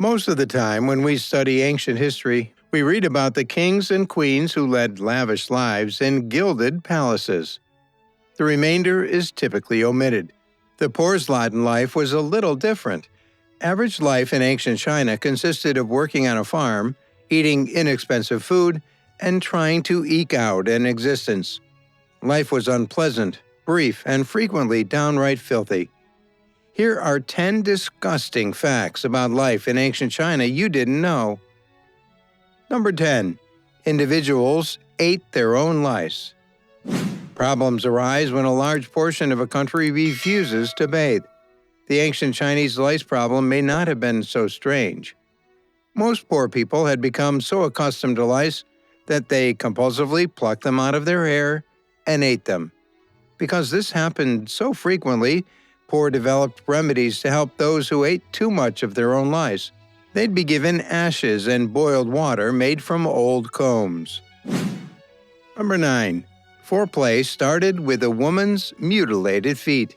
Most of the time, when we study ancient history, we read about the kings and queens who led lavish lives in gilded palaces. The remainder is typically omitted. The poor's lot in life was a little different. Average life in ancient China consisted of working on a farm, eating inexpensive food, and trying to eke out an existence. Life was unpleasant, brief, and frequently downright filthy. Here are 10 disgusting facts about life in ancient China you didn't know. Number 10. Individuals ate their own lice. Problems arise when a large portion of a country refuses to bathe. The ancient Chinese lice problem may not have been so strange. Most poor people had become so accustomed to lice that they compulsively plucked them out of their hair and ate them. Because this happened so frequently, poor developed remedies to help those who ate too much of their own lice. They'd be given ashes and boiled water made from old combs. Number 9. Foreplay started with a woman's mutilated feet.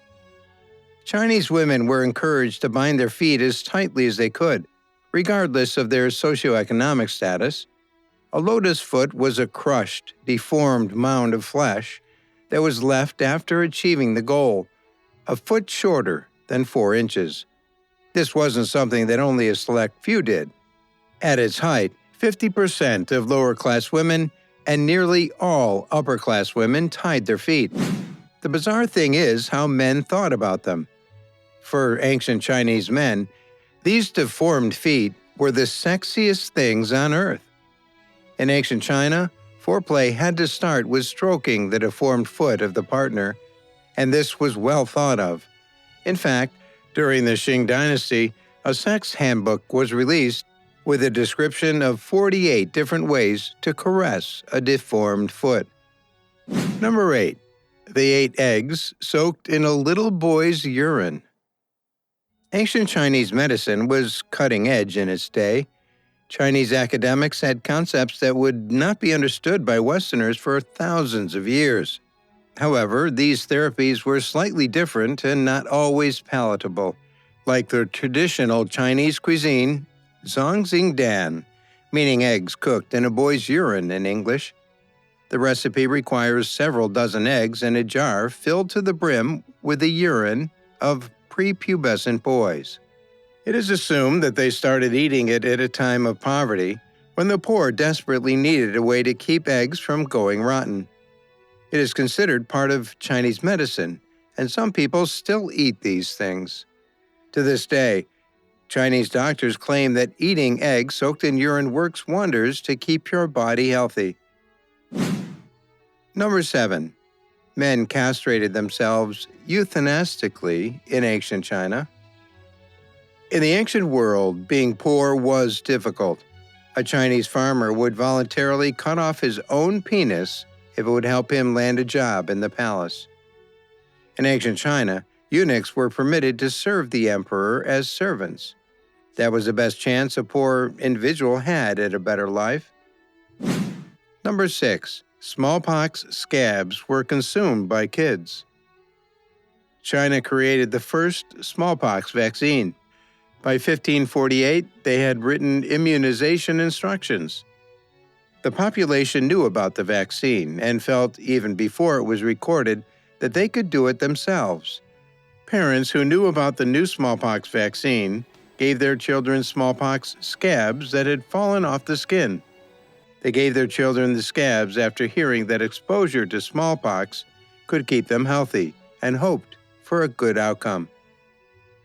Chinese women were encouraged to bind their feet as tightly as they could, regardless of their socioeconomic status. A lotus foot was a crushed, deformed mound of flesh that was left after achieving the goal, a foot shorter than 4 inches. This wasn't something that only a select few did. At its height, 50% of lower-class women and nearly all upper-class women tied their feet. The bizarre thing is how men thought about them. For ancient Chinese men, these deformed feet were the sexiest things on earth. In ancient China, foreplay had to start with stroking the deformed foot of the partner, and this was well thought of. In fact, during the Qing dynasty, a sex handbook was released with a description of 48 different ways to caress a deformed foot. Number 8. They ate eggs soaked in a little boy's urine. Ancient Chinese medicine was cutting edge in its day. Chinese academics had concepts that would not be understood by Westerners for thousands of years. However, these therapies were slightly different and not always palatable. Like the traditional Chinese cuisine, zhongxingdan, meaning eggs cooked in a boy's urine in English. The recipe requires several dozen eggs in a jar filled to the brim with the urine of prepubescent boys. It is assumed that they started eating it at a time of poverty, when the poor desperately needed a way to keep eggs from going rotten. It is considered part of Chinese medicine, and some people still eat these things. To this day, Chinese doctors claim that eating eggs soaked in urine works wonders to keep your body healthy. Number 7. Men castrated themselves euthanastically in ancient China. In the ancient world, being poor was difficult. A Chinese farmer would voluntarily cut off his own penis if it would help him land a job in the palace. In ancient China, eunuchs were permitted to serve the emperor as servants. That was the best chance a poor individual had at a better life. Number 6. Smallpox scabs were consumed by kids. China created the first smallpox vaccine. By 1548, they had written immunization instructions. The population knew about the vaccine and felt, even before it was recorded, that they could do it themselves. Parents who knew about the new smallpox vaccine gave their children smallpox scabs that had fallen off the skin. They gave their children the scabs after hearing that exposure to smallpox could keep them healthy and hoped for a good outcome.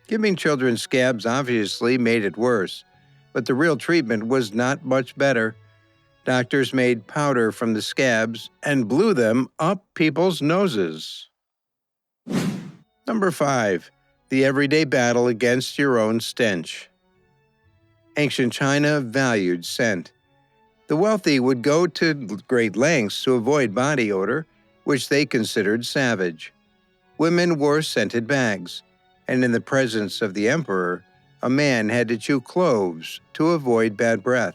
Giving children scabs obviously made it worse, but the real treatment was not much better. Doctors made powder from the scabs and blew them up people's noses. Number 5. The everyday battle against your own stench. Ancient China valued scent. The wealthy would go to great lengths to avoid body odor, which they considered savage. Women wore scented bags, and in the presence of the emperor, a man had to chew cloves to avoid bad breath.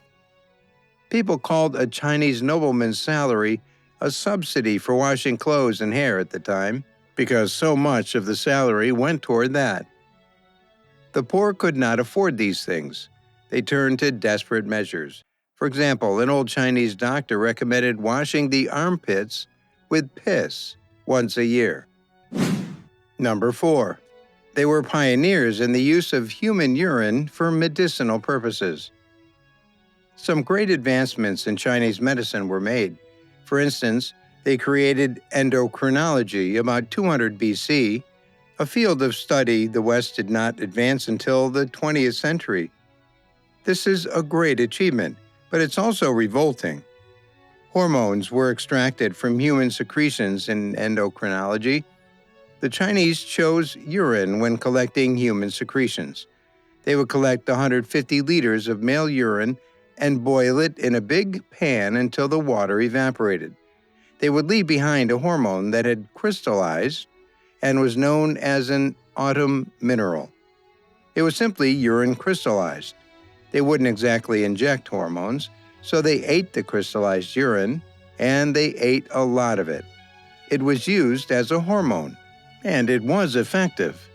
People called a Chinese nobleman's salary a subsidy for washing clothes and hair at the time, because so much of the salary went toward that. The poor could not afford these things. they turned to desperate measures. For example, an old Chinese doctor recommended washing the armpits with piss once a year. Number 4. They were pioneers in the use of human urine for medicinal purposes. Some great advancements in Chinese medicine were made. For instance, they created endocrinology about 200 BC, a field of study the West did not advance until the 20th century. This is a great achievement, but it's also revolting. Hormones were extracted from human secretions in endocrinology. The Chinese chose urine when collecting human secretions. They would collect 150 liters of male urine and boil it in a big pan until the water evaporated. They would leave behind a hormone that had crystallized and was known as an autumn mineral. It was simply urine crystallized. They wouldn't exactly inject hormones, so they ate the crystallized urine, and they ate a lot of it. It was used as a hormone, and it was effective.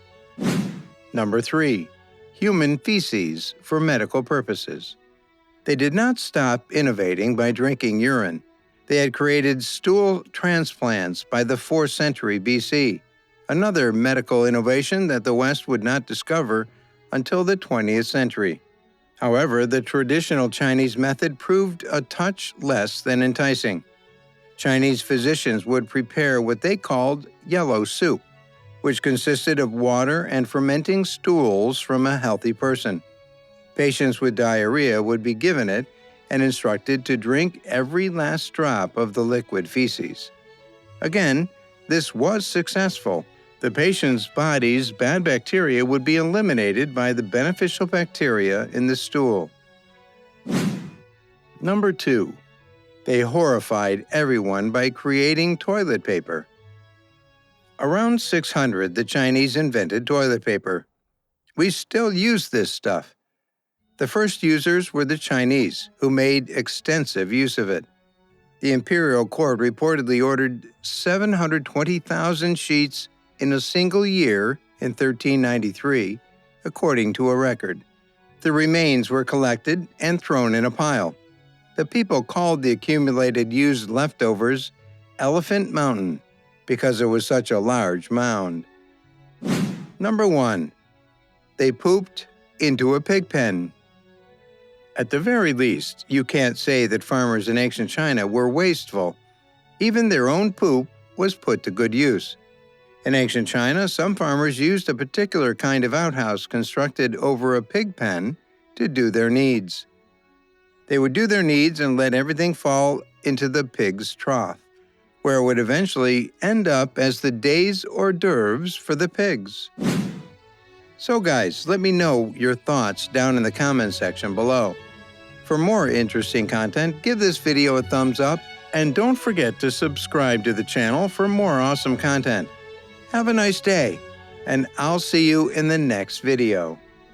Number 3. Human feces for medical purposes. They did not stop innovating by drinking urine. They had created stool transplants by the 4th century BC, another medical innovation that the West would not discover until the 20th century. However, the traditional Chinese method proved a touch less than enticing. Chinese physicians would prepare what they called yellow soup, which consisted of water and fermenting stools from a healthy person. Patients with diarrhea would be given it and instructed to drink every last drop of the liquid feces. Again, this was successful. The patient's body's bad bacteria would be eliminated by the beneficial bacteria in the stool. Number 2. They horrified everyone by creating toilet paper. Around 600, the Chinese invented toilet paper. We still use this stuff. The first users were the Chinese, who made extensive use of it. The imperial court reportedly ordered 720,000 sheets in a single year in 1393, according to a record. The remains were collected and thrown in a pile. The people called the accumulated used leftovers Elephant Mountain because it was such a large mound. Number 1. They pooped into a pig pen. At the very least, you can't say that farmers in ancient China were wasteful. Even their own poop was put to good use. In ancient China, some farmers used a particular kind of outhouse constructed over a pig pen to do their needs. They would do their needs and let everything fall into the pig's trough, where it would eventually end up as the day's hors d'oeuvres for the pigs. So guys, let me know your thoughts down in the comment section below. For more interesting content, give this video a thumbs up, and don't forget to subscribe to the channel for more awesome content. Have a nice day, and I'll see you in the next video.